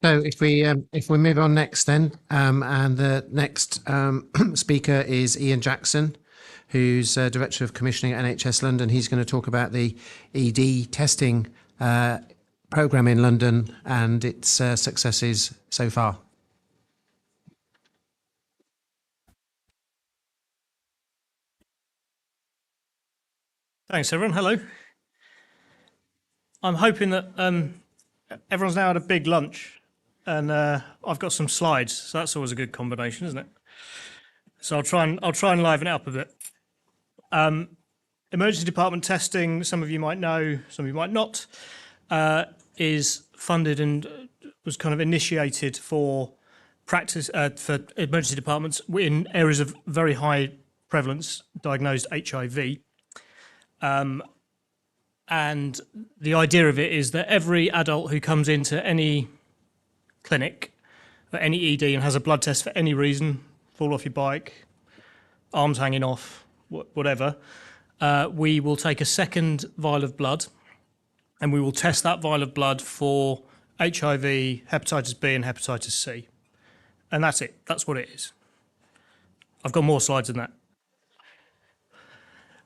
So if we move on next then, and the next speaker is Ian Jackson, who's Director of Commissioning at NHS London. He's going to talk about the ED testing programme in London and its successes so far. Thanks, everyone. Hello. I'm hoping that everyone's now had a big lunch, and I've got some slides, so that's always a good combination, isn't it? So I'll try and liven it up a bit. Emergency department testing, some of you might know, some of you might not, is funded and was kind of initiated for practice for emergency departments in areas of very high prevalence diagnosed HIV. And the idea of it is that every adult who comes into any clinic or any ED and has a blood test for any reason, fall off your bike, arms hanging off, whatever, we will take a second vial of blood and we will test that vial of blood for HIV, hepatitis B and hepatitis C. And that's it. That's what it is. I've got more slides than that.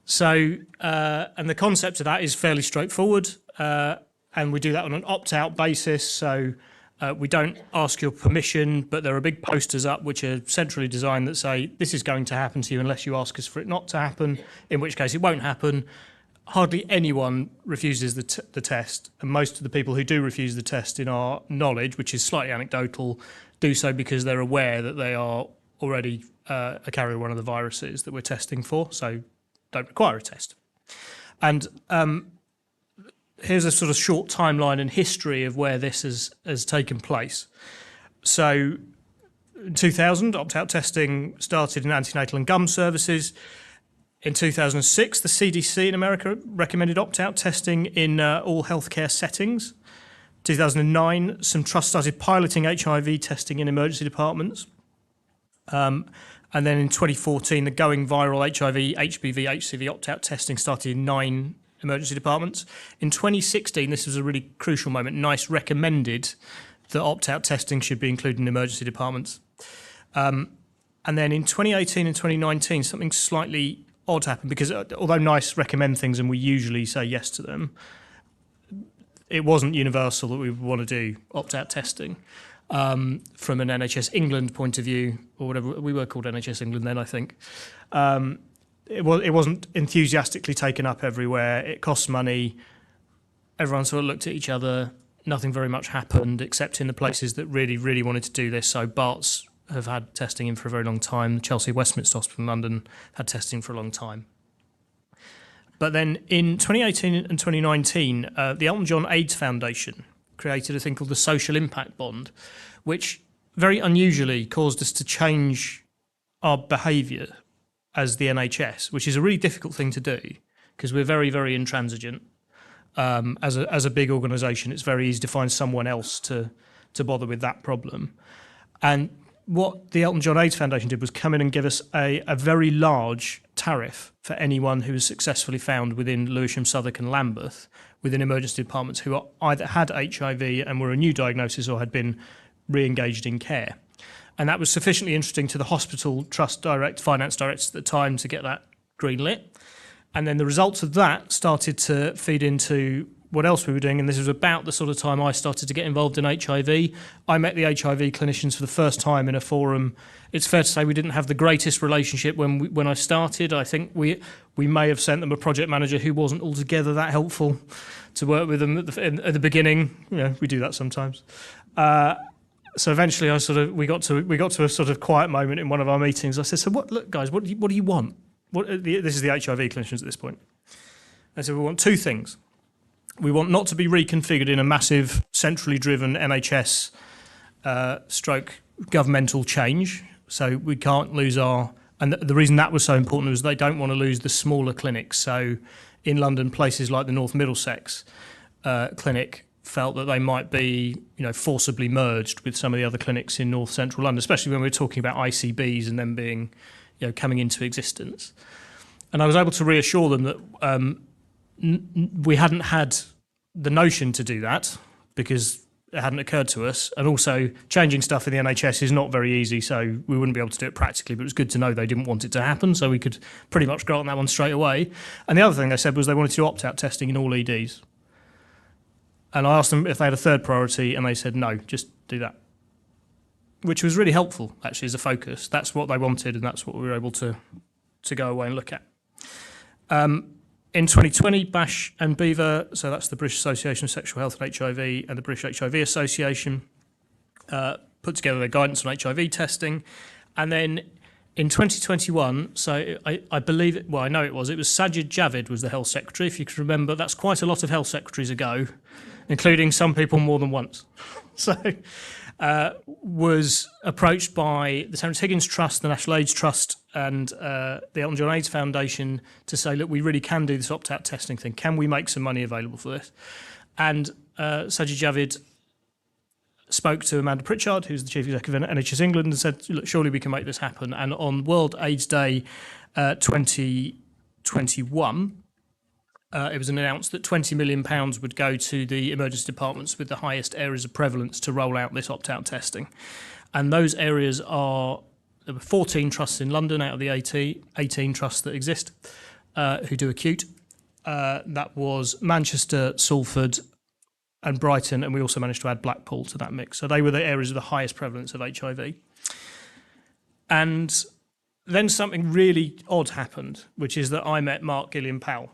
So, and the concept of that is fairly straightforward, and we do that on an opt-out basis. So we don't ask your permission, but there are big posters up which are centrally designed that say, this is going to happen to you unless you ask us for it not to happen, in which case it won't happen. Hardly anyone refuses the test, and most of the people who do refuse the test, in our knowledge, which is slightly anecdotal, do so because they're aware that they are already a carrier of one of the viruses that we're testing for, so don't require a test. And here's a sort of short timeline and history of where this has taken place. So in 2000, opt-out testing started in antenatal and gum services. In 2006, the CDC in America recommended opt-out testing in all healthcare settings. 2009, some trusts started piloting HIV testing in emergency departments. And then in 2014, the going viral HIV, HBV, HCV opt-out testing started in 9 emergency departments. In 2016, this was a really crucial moment. NICE recommended that opt-out testing should be included in emergency departments. And then in 2018 and 2019, something slightly odd happened because although NICE recommend things and we usually say yes to them, it wasn't universal that we would want to do opt-out testing. From an NHS England point of view, or whatever, we were called NHS England then, I think. It wasn't enthusiastically taken up everywhere. It costs money. Everyone sort of looked at each other. Nothing very much happened, except in the places that really, really wanted to do this. So Barts have had testing in for a very long time. Chelsea Westminster Hospital in London had testing for a long time. But then in 2018 and 2019, the Elton John AIDS Foundation created a thing called the Social Impact Bond, which very unusually caused us to change our behaviour as the NHS, which is a really difficult thing to do because we're very, very intransigent. As a big organisation, it's very easy to find someone else to bother with that problem. And what the Elton John AIDS Foundation did was come in and give us a very large tariff for anyone who was successfully found within Lewisham, Southwark and Lambeth within emergency departments who either had HIV and were a new diagnosis or had been re-engaged in care. And that was sufficiently interesting to the hospital trust finance directors at the time to get that green lit. And then the results of that started to feed into what else we were doing, and this was about the sort of time I started to get involved in HIV. I met the HIV clinicians for the first time in a forum. It's fair to say we didn't have the greatest relationship when I started. I think we may have sent them a project manager who wasn't altogether that helpful to work with them at the beginning. You know, we do that sometimes. So eventually, we got to a sort of quiet moment in one of our meetings. I said, "So look, guys, what do you want?" This is the HIV clinicians at this point. I said, "We want 2 things. We want not to be reconfigured in a massive, centrally driven NHS stroke governmental change. So we can't lose and the reason that was so important was they don't want to lose the smaller clinics. So in London, places like the North Middlesex clinic felt that they might be, forcibly merged with some of the other clinics in North Central London, especially when we're talking about ICBs and them being, coming into existence. And I was able to reassure them that we hadn't had the notion to do that because it hadn't occurred to us. And also, changing stuff in the NHS is not very easy, so we wouldn't be able to do it practically, but it was good to know they didn't want it to happen, so we could pretty much grant that one straight away. And the other thing they said was they wanted to do opt-out testing in all EDs. And I asked them if they had a third priority, and they said, no, just do that. Which was really helpful, actually, as a focus. That's what they wanted, and that's what we were able to go away and look at. In 2020, BASH and BEVA, so that's the British Association of Sexual Health and HIV and the British HIV Association, put together their guidance on HIV testing. And then in 2021, so I believe, I know it was Sajid Javid was the Health Secretary, if you can remember. That's quite a lot of health secretaries ago, including some people more than once. So was approached by the Terence Higgins Trust, the National AIDS Trust, and the Elton John AIDS Foundation to say, look, we really can do this opt-out testing thing. Can we make some money available for this? And Sajid Javid spoke to Amanda Pritchard, who's the Chief Executive of NHS England, and said, look, surely we can make this happen. And on World AIDS Day 2021, it was announced that £20 million would go to the emergency departments with the highest areas of prevalence to roll out this opt-out testing. And those areas are, there were 14 trusts in London out of the 18 trusts that exist who do acute. That was Manchester, Salford and Brighton, and we also managed to add Blackpool to that mix. So they were the areas of the highest prevalence of HIV. And then something really odd happened, which is that I met Mark Gillian-Powell.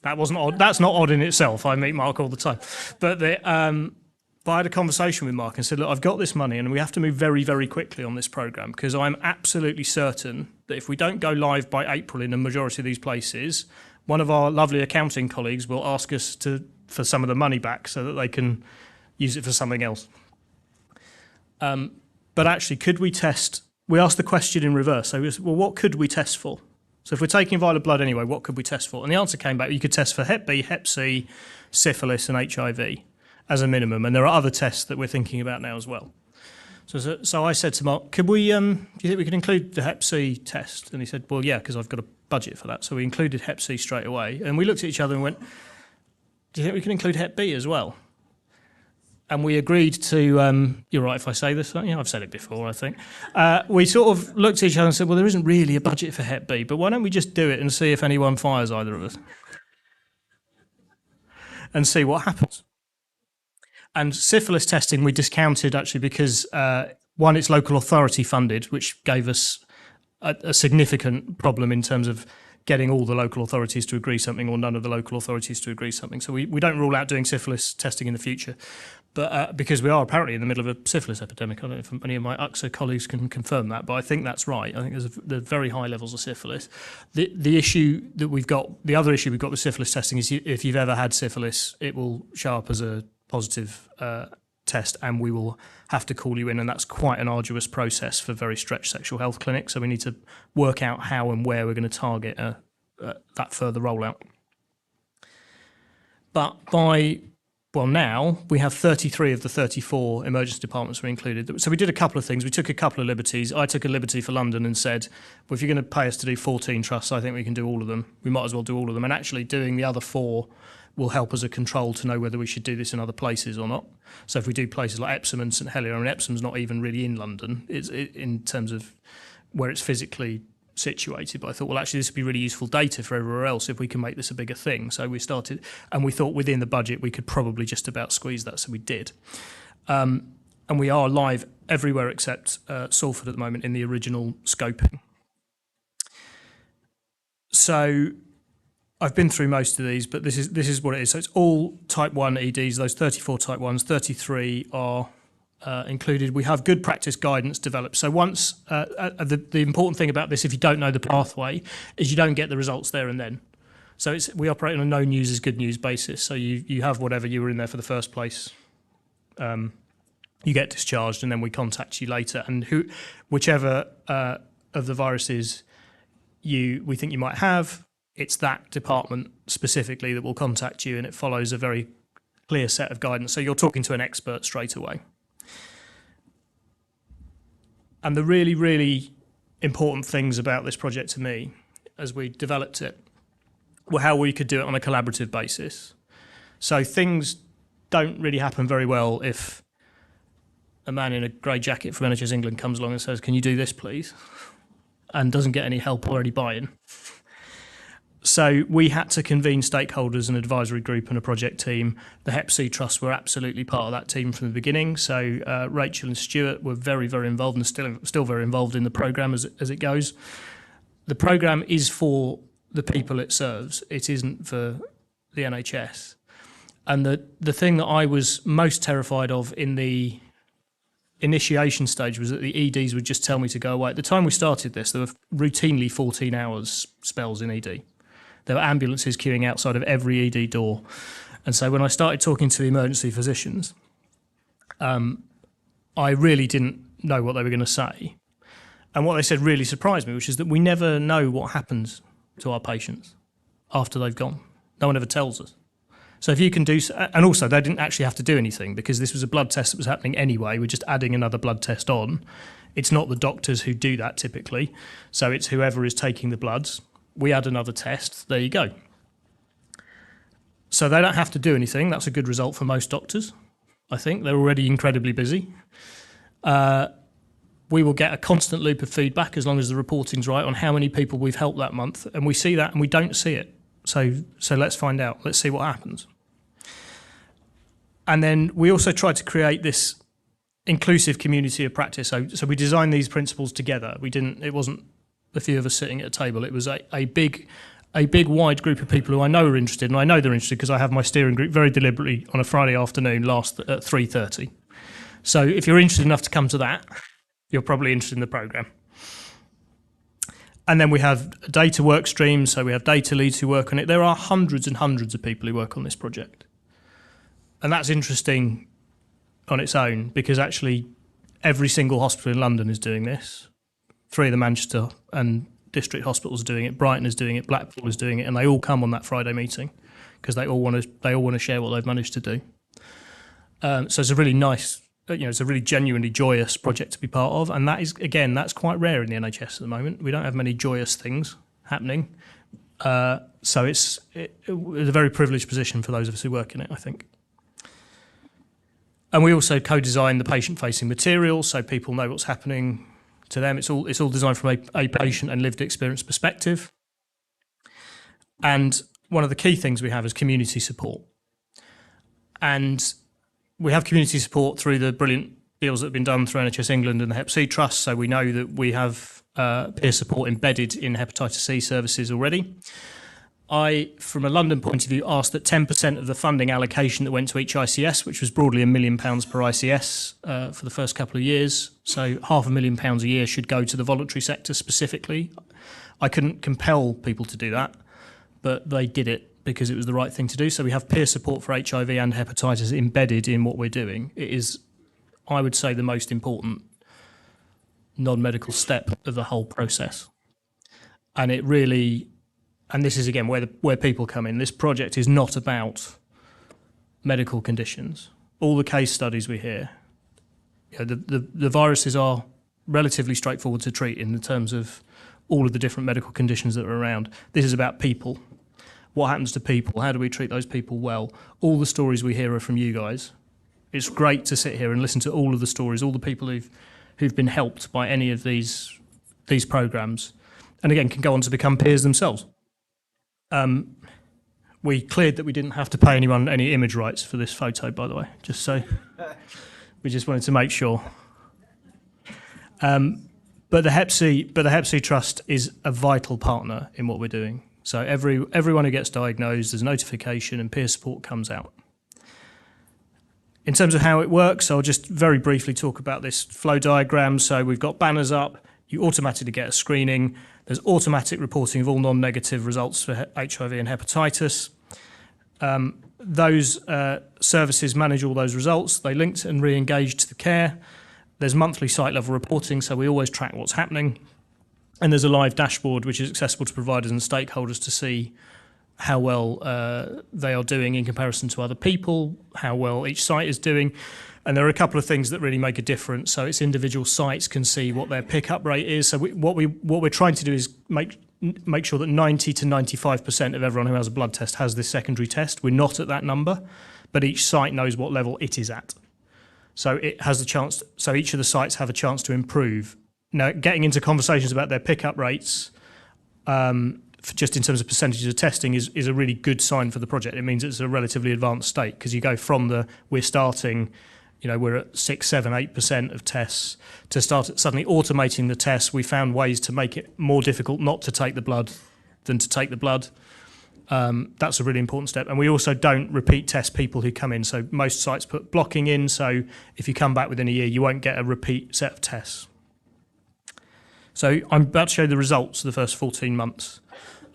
That wasn't odd. That's not odd in itself. I meet Mark all the time. But I had a conversation with Mark and said, look, I've got this money and we have to move very, very quickly on this programme because I'm absolutely certain that if we don't go live by April in a majority of these places, one of our lovely accounting colleagues will ask us for some of the money back so that they can use it for something else. But actually, could we test? We asked the question in reverse. So, well, what could we test for? So if we're taking vital blood anyway, what could we test for? And the answer came back, you could test for Hep B, Hep C, syphilis and HIV as a minimum. And there are other tests that we're thinking about now as well. So I said to Mark, could we, do you think we could include the Hep C test? And he said, well, yeah, because I've got a budget for that. So we included Hep C straight away. And we looked at each other and went, do you think we can include Hep B as well? And we agreed to, you're right if I say this, yeah, I've said it before, I think. We sort of looked at each other and said, well, there isn't really a budget for Hep B, but why don't we just do it and see if anyone fires either of us? And see what happens. And syphilis testing we discounted actually because, one, it's local authority funded, which gave us a significant problem in terms of getting all the local authorities to agree something or none of the local authorities to agree something. So we don't rule out doing syphilis testing in the future. But because we are apparently in the middle of a syphilis epidemic, I don't know if any of my UXA colleagues can confirm that, but I think that's right. I think there's very high levels of syphilis. The issue that we've got, the other issue we've got with syphilis testing is if you've ever had syphilis, it will show up as a positive test and we will have to call you in, and that's quite an arduous process for very stretched sexual health clinics. So we need to work out how and where we're going to target that further rollout. But now we have 33 of the 34 emergency departments were included. So we did a couple of things. We took a couple of liberties. I took a liberty for London and said, well, if you're going to pay us to do 14 trusts, I think we can do all of them. We might as well do all of them. And actually doing the other 4 will help as a control to know whether we should do this in other places or not. So if we do places like Epsom and St Helier, and Epsom's not even really in London, it's in terms of where it's physically situated, but I thought, well, actually, this would be really useful data for everywhere else if we can make this a bigger thing. So we started, and we thought within the budget we could probably just about squeeze that, so we did. And we are live everywhere except Salford at the moment in the original scoping. So I've been through most of these, but this is what it is. So it's all type 1 EDs, those 34 type 1s, 33 are included. We have good practice guidance developed. So once, the important thing about this, if you don't know the pathway, is you don't get the results there and then. So we operate on a no news is good news basis. So you have whatever you were in there for the first place. You get discharged and then we contact you later. And whichever of the viruses we think you might have, it's that department specifically that will contact you, and it follows a very clear set of guidance. So you're talking to an expert straight away. And the really, really important things about this project to me, as we developed it, were how we could do it on a collaborative basis. So things don't really happen very well if a man in a grey jacket from NHS England comes along and says, "Can you do this, please?" and doesn't get any help or any buy-in. So we had to convene stakeholders, an advisory group and a project team. The Hep C Trust were absolutely part of that team from the beginning. So Rachel and Stuart were very, very involved and still very involved in the programme as it goes. The programme is for the people it serves. It isn't for the NHS. And the thing that I was most terrified of in the initiation stage was that the EDs would just tell me to go away. At the time we started this, there were routinely 14 hours spells in ED. There were ambulances queuing outside of every ED door. And so when I started talking to the emergency physicians, I really didn't know what they were going to say. And what they said really surprised me, which is that we never know what happens to our patients after they've gone. No one ever tells us. So if you can do, and also they didn't actually have to do anything because this was a blood test that was happening anyway. We're just adding another blood test on. It's not the doctors who do that typically. So it's whoever is taking the bloods. We add another test, there you go. So they don't have to do anything. That's a good result for most doctors, I think. They're already incredibly busy. We will get a constant loop of feedback as long as the reporting's right on how many people we've helped that month. And we see that and we don't see it. So let's find out. Let's see what happens. And then we also tried to create this inclusive community of practice. So we designed these principles together. It wasn't a few of us sitting at a table. It was a big wide group of people who I know are interested, and I know they're interested because I have my steering group very deliberately on a Friday afternoon last at 3:30. So if you're interested enough to come to that, you're probably interested in the programme. And then we have data work streams, so we have data leads who work on it. There are hundreds and hundreds of people who work on this project. And that's interesting on its own because actually every single hospital in London is doing this. 3 of the Manchester and district hospitals are doing it, Brighton is doing it, Blackpool is doing it, and they all come on that Friday meeting because they all want to share what they've managed to do. So it's a really nice, it's a really genuinely joyous project to be part of, and that is, again, that's quite rare in the NHS at the moment. We don't have many joyous things happening, so it's a very privileged position for those of us who work in it, I think. And we also co-design the patient-facing material so people know what's happening to them. It's all designed from a patient and lived experience perspective. And one of the key things we have is community support. And we have community support through the brilliant deals that have been done through NHS England and the Hep C Trust. So we know that we have peer support embedded in hepatitis C services already. I, from a London point of view, asked that 10% of the funding allocation that went to each ICS, which was broadly £1 million per ICS for the first couple of years, so £500,000 a year should go to the voluntary sector specifically. I couldn't compel people to do that, but they did it because it was the right thing to do. So we have peer support for HIV and hepatitis embedded in what we're doing. It is, I would say, the most important non-medical step of the whole process. And it really... And this is, again, where people come in. This project is not about medical conditions. All the case studies we hear, the viruses are relatively straightforward to treat in terms of all of the different medical conditions that are around. This is about people. What happens to people? How do we treat those people well? All the stories we hear are from you guys. It's great to sit here and listen to all of the stories, all the people who've been helped by any of these programmes, and again, can go on to become peers themselves. We cleared that we didn't have to pay anyone any image rights for this photo, by the way, just so we just wanted to make sure. But the Hep C Trust is a vital partner in what we're doing. So everyone who gets diagnosed, there's a notification and peer support comes out. In terms of how it works, I'll just very briefly talk about this flow diagram. So we've got banners up. You automatically get a screening. There's automatic reporting of all non-negative results for HIV and hepatitis. Those services manage all those results. They linked and re-engaged to the care. There's monthly site-level reporting, so we always track what's happening. And there's a live dashboard which is accessible to providers and stakeholders to see how well they are doing in comparison to other people, how well each site is doing. And there are a couple of things that really make a difference. So it's individual sites can see what their pickup rate is. So what we're trying to do is make sure that 90 to 95% of everyone who has a blood test has this secondary test. We're not at that number, but each site knows what level it is at. So it has the chance. So each of the sites have a chance to improve. Now, getting into conversations about their pickup rates, just in terms of percentages of testing, is a really good sign for the project. It means it's a relatively advanced state, because you go from we're starting, we're at 6, 7, 8% of tests, to start suddenly automating the tests. We found ways to make it more difficult not to take the blood than to take the blood. That's a really important step. And we also don't repeat test people who come in. So most sites put blocking in, so if you come back within a year, you won't get a repeat set of tests. So I'm about to show the results of the first 14 months.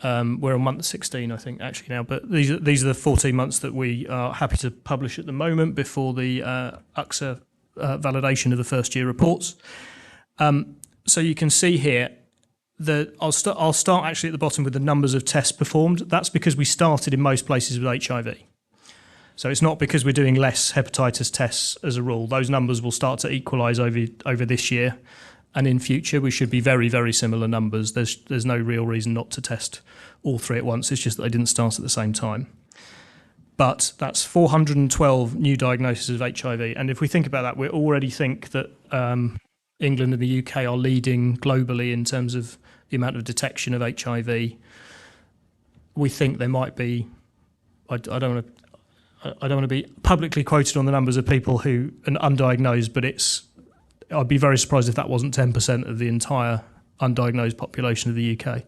We're on month 16, I think, actually now. But these are the 14 months that we are happy to publish at the moment before the UXA validation of the first year reports. So you can see here that I'll start actually at the bottom with the numbers of tests performed. That's because we started in most places with HIV. So it's not because we're doing less hepatitis tests as a rule. Those numbers will start to equalise over this year. And in future, we should be very, very similar numbers. There's no real reason not to test all three at once. It's just that they didn't start at the same time. But that's 412 new diagnoses of HIV. And if we think about that, we already think that England and the UK are leading globally in terms of the amount of detection of HIV. We think there might be, I don't want to be publicly quoted on the numbers of people who are undiagnosed, but I'd be very surprised if that wasn't 10% of the entire undiagnosed population of the UK.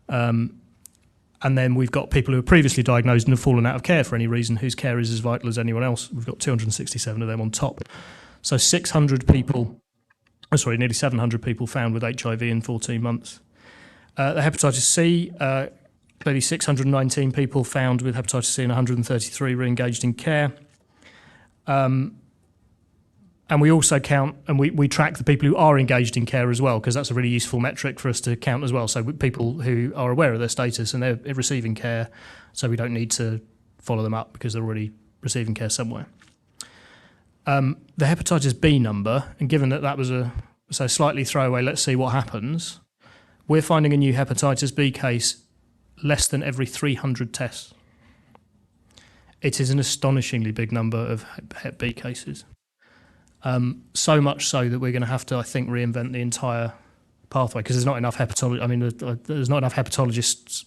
And then we've got people who are previously diagnosed and have fallen out of care for any reason, whose care is as vital as anyone else. We've got 267 of them on top. So 600 people, nearly 700 people found with HIV in 14 months. The hepatitis C, clearly 619 people found with hepatitis C and 133 were engaged in care. And we also count, and we track the people who are engaged in care as well, because that's a really useful metric for us to count as well. So people who are aware of their status and they're receiving care, so we don't need to follow them up because they're already receiving care somewhere. The hepatitis B number, and given that was so slightly throwaway, let's see what happens. We're finding a new hepatitis B case less than every 300 tests. It is an astonishingly big number of Hep B cases. So much so that we're going to have to, I think, reinvent the entire pathway, because there's not enough there's not enough hepatologists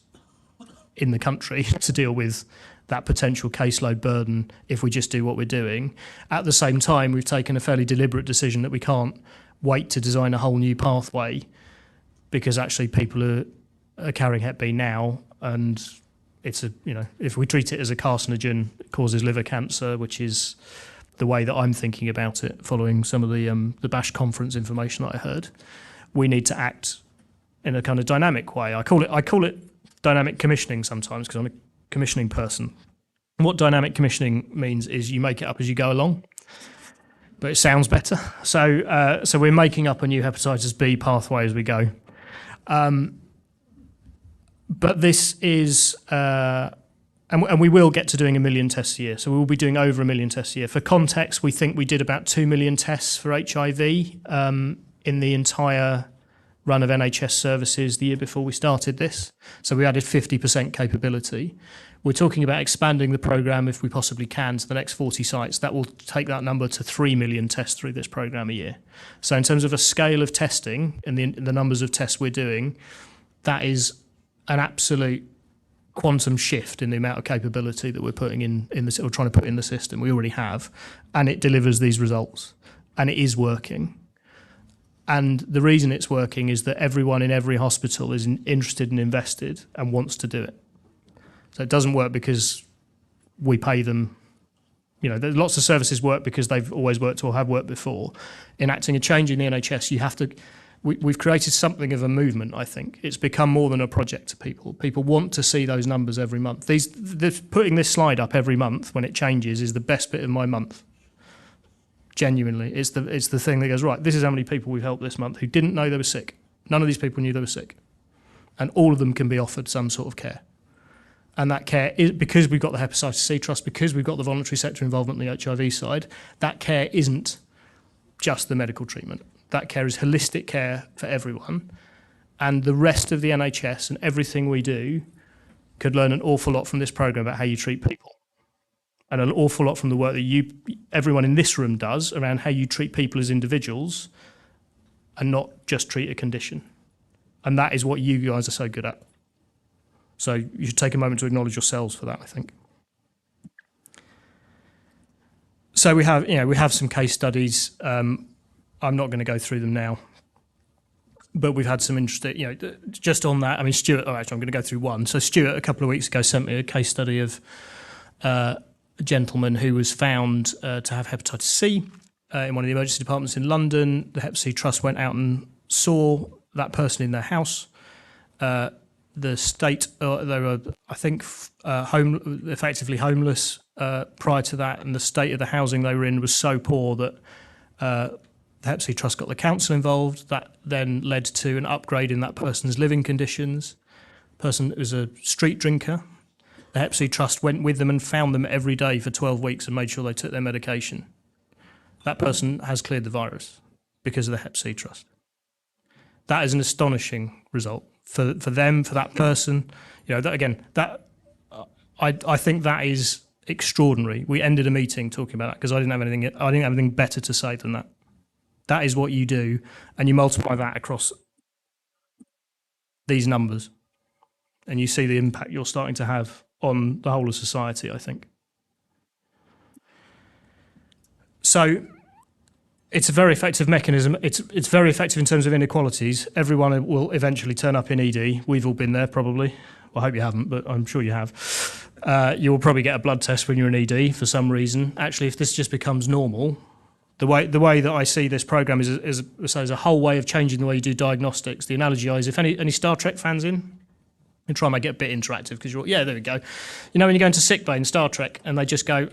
in the country to deal with that potential caseload burden if we just do what we're doing. At the same time, we've taken a fairly deliberate decision that we can't wait to design a whole new pathway, because actually people are carrying Hep B now, and it's if we treat it as a carcinogen, it causes liver cancer, which is the way that I'm thinking about it, following some of the BASH conference information that I heard. We need to act in a kind of dynamic way. I call it dynamic commissioning sometimes, because I'm a commissioning person. And what dynamic commissioning means is you make it up as you go along, but it sounds better. So we're making up a new hepatitis B pathway as we go. But this is... And we will get to doing 1 million tests a year. So we will be doing over 1 million tests a year. For context, we think we did about 2 million tests for HIV in the entire run of NHS services the year before we started this. So we added 50% capability. We're talking about expanding the programme, if we possibly can, to the next 40 sites. That will take that number to 3 million tests through this programme a year. So in terms of a scale of testing and the numbers of tests we're doing, that is an absolute quantum shift in the amount of capability that we're putting in this, or trying to put in the system. We already have, and it delivers these results, and it is working. And the reason it's working is that everyone in every hospital is interested and invested and wants to do it. So it doesn't work because we pay them. There's lots of services work because they've always worked or have worked before. Enacting a change in the NHS, you have to. We've created something of a movement, I think. It's become more than a project to people. People want to see those numbers every month. Putting this slide up every month when it changes is the best bit of my month. Genuinely. It's the thing that goes, right, this is how many people we've helped this month who didn't know they were sick. None of these people knew they were sick. And all of them can be offered some sort of care. And that care is, because we've got the Hepatitis C Trust, because we've got the voluntary sector involvement on the HIV side, that care isn't just the medical treatment. That care is holistic care for everyone. And the rest of the NHS and everything we do could learn an awful lot from this programme about how you treat people. and an awful lot from the work that everyone in this room does around how you treat people as individuals and not just treat a condition. And that is what you guys are so good at. So you should take a moment to acknowledge yourselves for that, I think. So we have some case studies. I'm not going to go through them now, but we've had some interesting, just on that. I mean, Stuart. Oh, actually, I'm going to go through one. So Stuart, a couple of weeks ago, sent me a case study of a gentleman who was found to have hepatitis C in one of the emergency departments in London. The Hep C Trust went out and saw that person in their house. The state, they were, I think, effectively homeless prior to that, and the state of the housing they were in was so poor that the Hep C Trust got the council involved. That then led to an upgrade in that person's living conditions. The person was a street drinker. The Hep C Trust went with them and found them every day for 12 weeks and made sure they took their medication. That person has cleared the virus because of the Hep C Trust. That is an astonishing result for them, for that person. I think that is extraordinary. We ended a meeting talking about that because I didn't have anything better to say than that. That is what you do, and you multiply that across these numbers, and you see the impact you're starting to have on the whole of society, I think. So it's a very effective mechanism. It's very effective in terms of inequalities. Everyone will eventually turn up in ED. We've all been there, probably. Well, I hope you haven't, but I'm sure you have. You will probably get a blood test when you're in ED for some reason. Actually, if this just becomes normal, the way that I see this programme is a whole way of changing the way you do diagnostics. The analogy is, if any Star Trek fans in, and try and make it a bit interactive, because there we go. When you go into sick bay in Star Trek and they just go,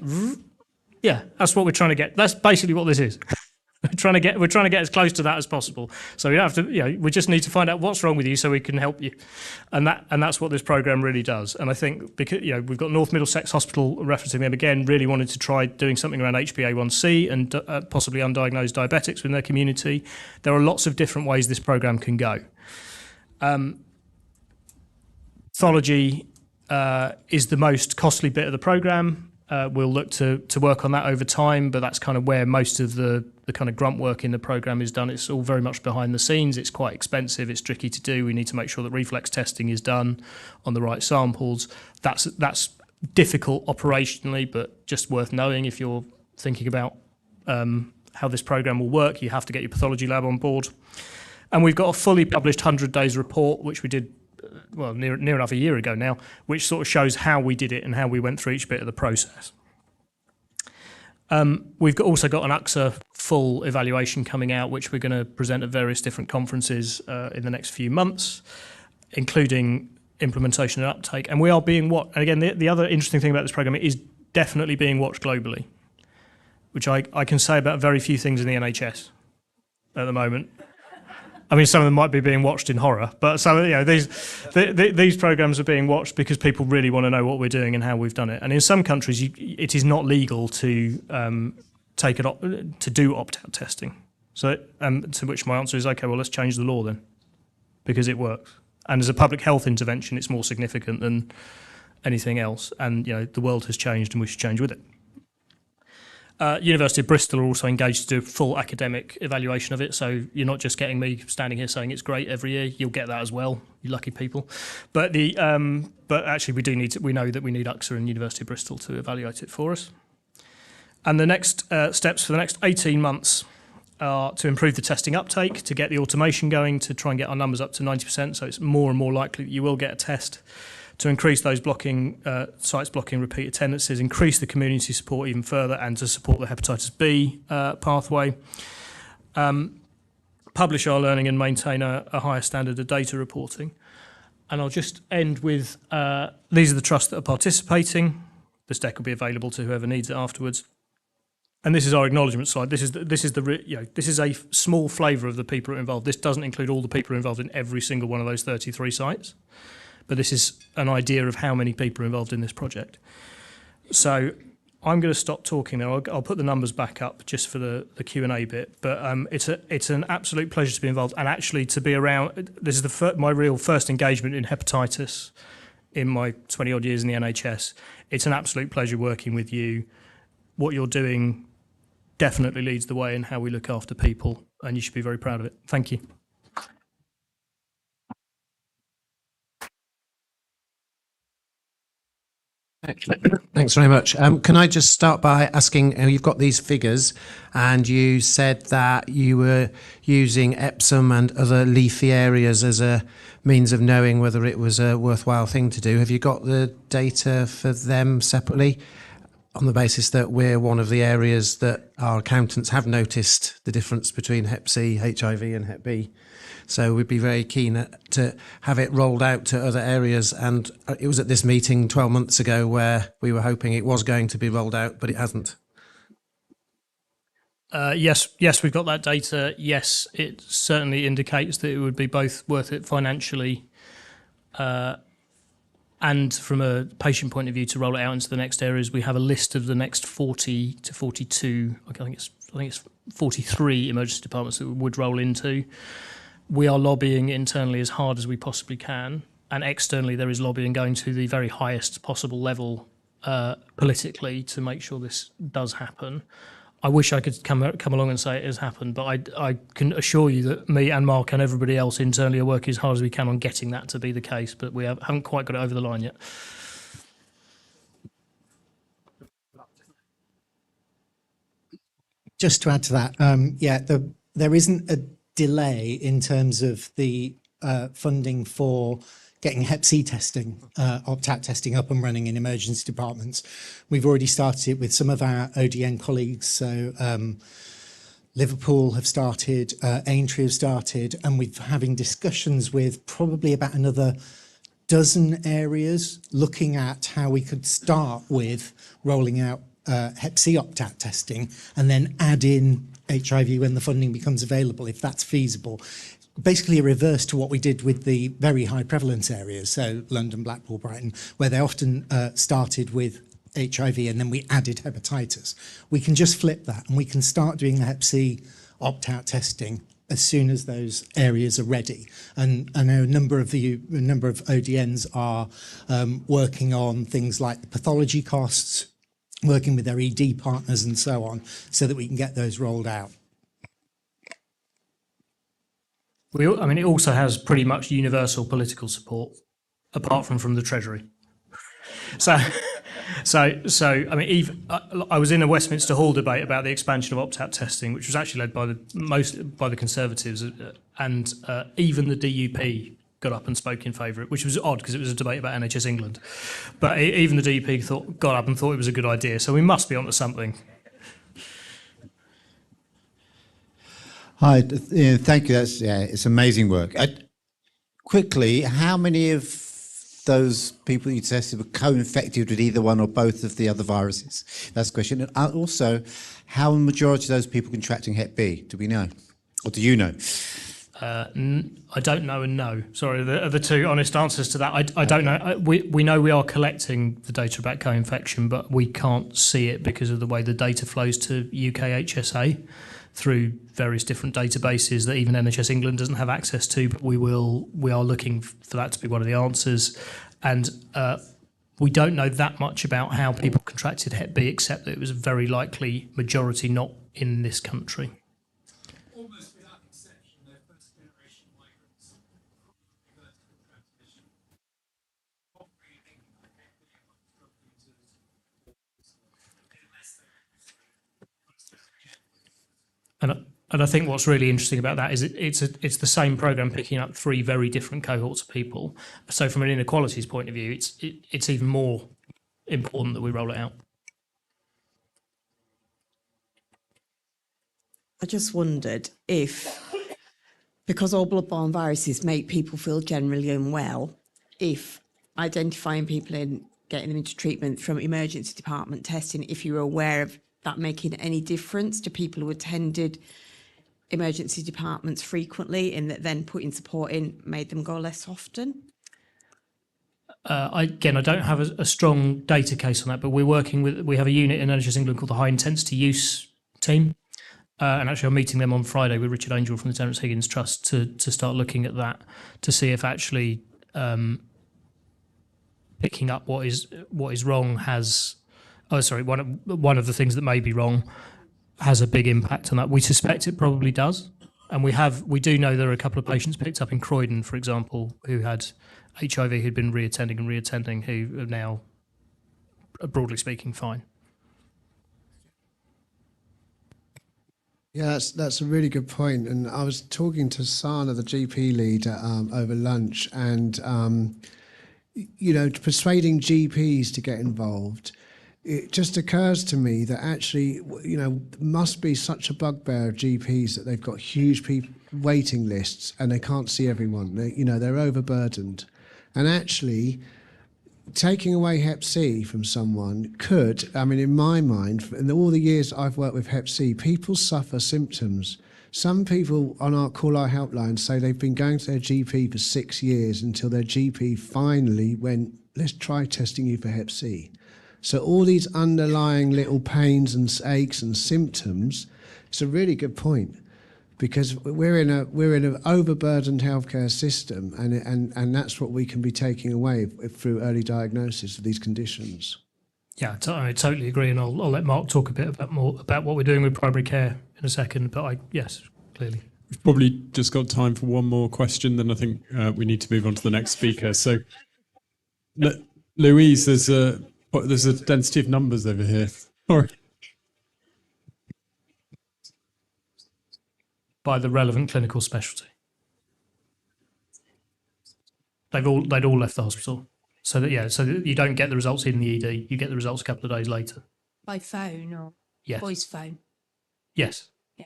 yeah, that's what we're trying to get. That's basically what this is. We're trying to get as close to that as possible. So we have to, we just need to find out what's wrong with you so we can help you, and that's what this program really does. And I think because we've got North Middlesex Hospital referencing them again, really wanted to try doing something around HbA1c and possibly undiagnosed diabetics within their community. There are lots of different ways this program can go. Pathology is the most costly bit of the program. We'll look to work on that over time, but that's kind of where most of the kind of grunt work in the program is done. It's all very much behind the scenes. It's quite expensive. It's tricky to do. We need to make sure that reflex testing is done on the right samples. That's difficult operationally, but just worth knowing if you're thinking about how this program will work. You have to get your pathology lab on board. And we've got a fully published 100 days report, which we did near enough a year ago now, which sort of shows how we did it and how we went through each bit of the process. We've also got an UXA full evaluation coming out, which we're going to present at various different conferences in the next few months, including implementation and uptake. And we are being watched. And again, the other interesting thing about this program is definitely being watched globally, which I can say about very few things in the NHS at the moment. I mean, some of them might be being watched in horror, but these programs are being watched because people really want to know what we're doing and how we've done it. And in some countries, it is not legal to do opt-out testing. So, to which my answer is, okay, well, let's change the law then, because it works. And as a public health intervention, it's more significant than anything else. And the world has changed, and we should change with it. University of Bristol are also engaged to do a full academic evaluation of it, so you're not just getting me standing here saying it's great every year. You'll get that as well, you lucky people. But actually, we know that we need UXA and University of Bristol to evaluate it for us. And the next steps for the next 18 months are to improve the testing uptake, to get the automation going, to try and get our numbers up to 90%, so it's more and more likely that you will get a test, to increase those sites blocking repeat attendances, increase the community support even further, and to support the hepatitis B pathway. Publish our learning and maintain a higher standard of data reporting. And I'll just end with, these are the trusts that are participating. This deck will be available to whoever needs it afterwards. And this is our acknowledgement slide. This is a small flavour of the people who are involved. This doesn't include all the people involved in every single one of those 33 sites. But this is an idea of how many people are involved in this project. So I'm going to stop talking now. I'll put the numbers back up just for the Q&A bit. But it's an absolute pleasure to be involved, and actually to be around. This is my real first engagement in hepatitis, in my 20 odd years in the NHS. It's an absolute pleasure working with you. What you're doing definitely leads the way in how we look after people, and you should be very proud of it. Thank you. Thanks very much. Can I just start by asking, you've got these figures and you said that you were using Epsom and other leafy areas as a means of knowing whether it was a worthwhile thing to do. Have you got the data for them separately on the basis that we're one of the areas that our accountants have noticed the difference between Hep C, HIV and Hep B? So we'd be very keen to have it rolled out to other areas. And it was at this meeting 12 months ago where we were hoping it was going to be rolled out, but it hasn't. Yes, we've got that data. Yes, it certainly indicates that it would be both worth it financially and from a patient point of view to roll it out into the next areas. We have a list of the next 40 to 42, I think it's 43 emergency departments that we would roll into. We are lobbying internally as hard as we possibly can, and externally there is lobbying going to the very highest possible level politically to make sure this does happen. I wish I could come along and say it has happened, but I can assure you that me and Mark and everybody else internally are working as hard as we can on getting that to be the case, but we haven't quite got it over the line yet. Just to add to that, there isn't a delay in terms of the funding for getting Hep C testing, opt-out testing up and running in emergency departments. We've already started it with some of our ODN colleagues. So Liverpool have started, Aintree have started, and we're having discussions with probably about another dozen areas looking at how we could start with rolling out Hep C opt-out testing and then add in HIV when the funding becomes available, if that's feasible. Basically a reverse to what we did with the very high prevalence areas, so London, Blackpool, Brighton, where they often started with HIV and then we added hepatitis. We can just flip that and we can start doing the Hep C opt-out testing as soon as those areas are ready. And I know a number of ODNs are working on things like the pathology costs, working with their ED partners and so on, so that we can get those rolled out. It also has pretty much universal political support, apart from the Treasury. So I was in a Westminster Hall debate about the expansion of opt-out testing, which was actually led by the Conservatives, and even the DUP got up and spoke in favour of it, which was odd because it was a debate about NHS England. But even the DUP got up and thought it was a good idea. So we must be onto something. Hi, thank you. It's amazing work. Quickly, how many of those people you tested were co-infected with either one or both of the other viruses? That's the question. And also, how the majority of those people contracting Hep B? Do we know? Or do you know? I don't know and no. Sorry, the two honest answers to that. I don't know. We know we are collecting the data about co-infection, but we can't see it because of the way the data flows to UK HSA through various different databases that even NHS England doesn't have access to. But we are looking for that to be one of the answers, and we don't know that much about how people contracted Hep B, except that it was a very likely majority not in this country. Almost without exception, they're first-generation migrants. Vertical transmission. Not breathing, And I think what's really interesting about that is it's the same program picking up three very different cohorts of people. So from an inequalities point of view, it's even more important that we roll it out. I just wondered if, because all blood-borne viruses make people feel generally unwell, if identifying people and getting them into treatment from emergency department testing, if you were aware of that making any difference to people who attended emergency departments frequently, and that then putting support in made them go less often? I don't have a strong data case on that, but we have a unit in NHS England called the High Intensity Use Team. And actually I'm meeting them on Friday with Richard Angel from the Terence Higgins Trust to start looking at that, to see if actually picking up what is wrong has, one of the things that may be wrong has a big impact on that. We suspect it probably does, and we do know there are a couple of patients picked up in Croydon, for example, who had HIV, who'd been reattending, who are now, broadly speaking, fine. Yeah, that's a really good point. And I was talking to Sana, the GP leader, over lunch, and persuading GPs to get involved. It just occurs to me that actually, must be such a bugbear of GPs that they've got huge waiting lists and they can't see everyone. They're overburdened, and actually, taking away Hep C from someone could, in my mind, in all the years I've worked with Hep C, people suffer symptoms. Some people on our helpline say they've been going to their GP for 6 years until their GP finally went, let's try testing you for Hep C. So all these underlying little pains and aches and symptoms, it's a really good point. Because we're in an overburdened healthcare system, and that's what we can be taking away through early diagnosis of these conditions. Yeah, I totally agree, and I'll let Mark talk a bit more about what we're doing with primary care in a second. But yes, clearly. We've probably just got time for one more question, then I think we need to move on to the next speaker. So, Louise, there's a density of numbers over here. Sorry. By the relevant clinical specialty. They'd all left the hospital. So that you don't get the results in the ED, you get the results a couple of days later. By phone or Yes. voice phone? Yes. Yeah.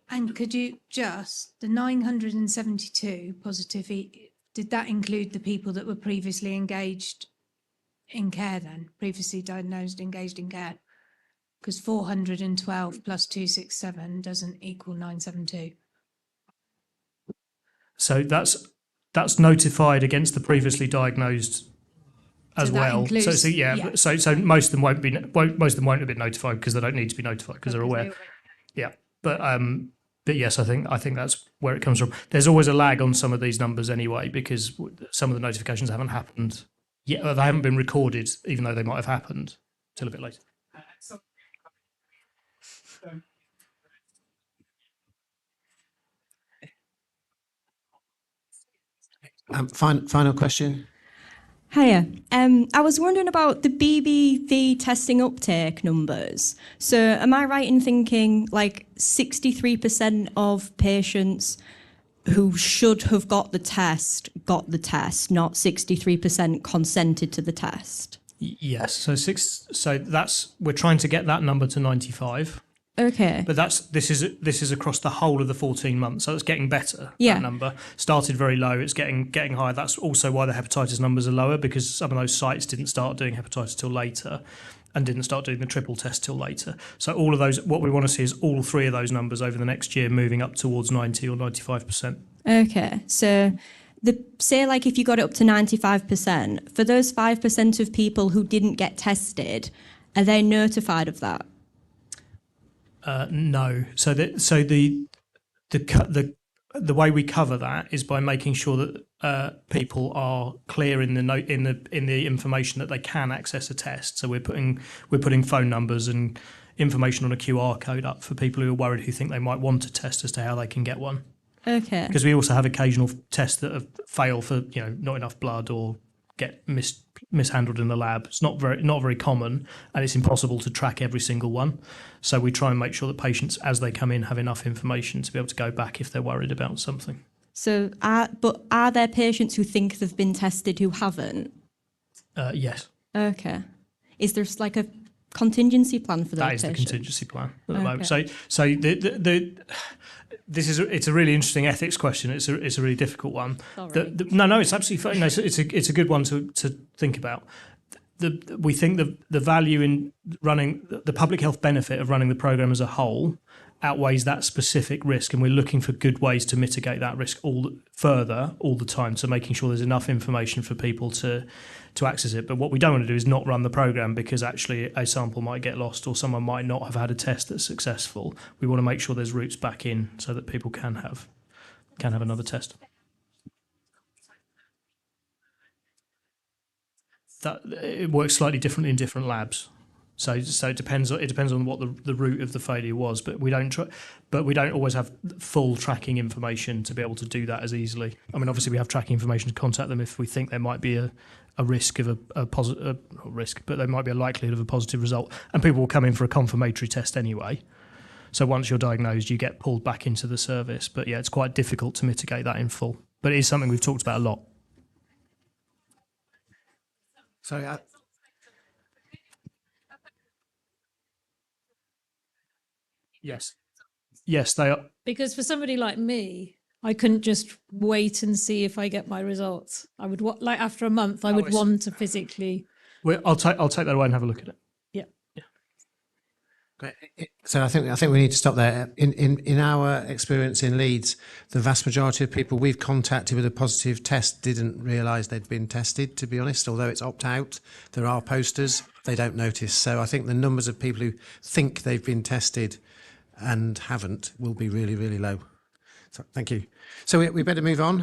And could you the 972 positive, did that include the people that were previously engaged in care then? Previously diagnosed, engaged in care? Because 412 plus 267 doesn't equal 972. So that's notified against the previously diagnosed as So that well. includes- yeah. So most of them won't have been notified because they don't need to be notified because they're aware. Yeah, but yes, I think that's where it comes from. There's always a lag on some of these numbers anyway because some of the notifications haven't happened yet. They haven't been recorded, even though they might have happened till a bit later. Final question. Hiya. I was wondering about the BBV testing uptake numbers. So am I right in thinking like 63% of patients who should have got the test, not 63% consented to the test? Yes. So we're trying to get that number to 95. Okay. But this is across the whole of the 14 months, so it's getting better. Yeah. That number started very low, it's getting higher. That's also why the hepatitis numbers are lower, because some of those sites didn't start doing hepatitis till later, and didn't start doing the triple test till later. So all of those, what we want to see is all three of those numbers over the next year moving up towards 90 or 95%. Okay. So say like if you got it up to 95%, for those 5% of people who didn't get tested, are they notified of that? No. So the way we cover that is by making sure that people are clear in the information that they can access a test. So we're putting phone numbers and information on a QR code up for people who are worried, who think they might want a test, as to how they can get one. Okay. Because we also have occasional tests that fail for not enough blood or get mishandled in the lab. It's not very common, and it's impossible to track every single one. So we try and make sure that patients, as they come in, have enough information to be able to go back if they're worried about something. So, are there patients who think they've been tested who haven't? Yes. Okay. Is there like a contingency plan for those That is patients? The contingency plan at the moment. So it's a really interesting ethics question. It's a really difficult one. Sorry. No, it's absolutely fine. No, it's a good one to think about. We think the value in running the public health benefit of running the programme as a whole outweighs that specific risk, and we're looking for good ways to mitigate that risk all the time. So making sure there's enough information for people to access it. But what we don't want to do is not run the programme because actually a sample might get lost or someone might not have had a test that's successful. We want to make sure there's routes back in so that people can have another test. that it works slightly differently in different labs. So it depends on what the root of the failure was, but we don't always have full tracking information to be able to do that as easily. I mean, obviously we have tracking information to contact them if we think there might be a risk of a positive risk, but there might be a likelihood of a positive result, and people will come in for a confirmatory test anyway. So once you're diagnosed, you get pulled back into the service. But yeah, it's quite difficult to mitigate that in full. But it is something we've talked about a lot. Sorry, Yes, they are. Because for somebody like me, I couldn't just wait and see if I get my results. I would like after a month, I would want to physically. I'll take that away and have a look at it. Yeah. Great. So I think we need to stop there. In our experience in Leeds, the vast majority of people we've contacted with a positive test didn't realise they'd been tested, to be honest. Although it's opt-out, there are posters, they don't notice. So I think the numbers of people who think they've been tested and haven't will be really, really low. So thank you. So we better move on.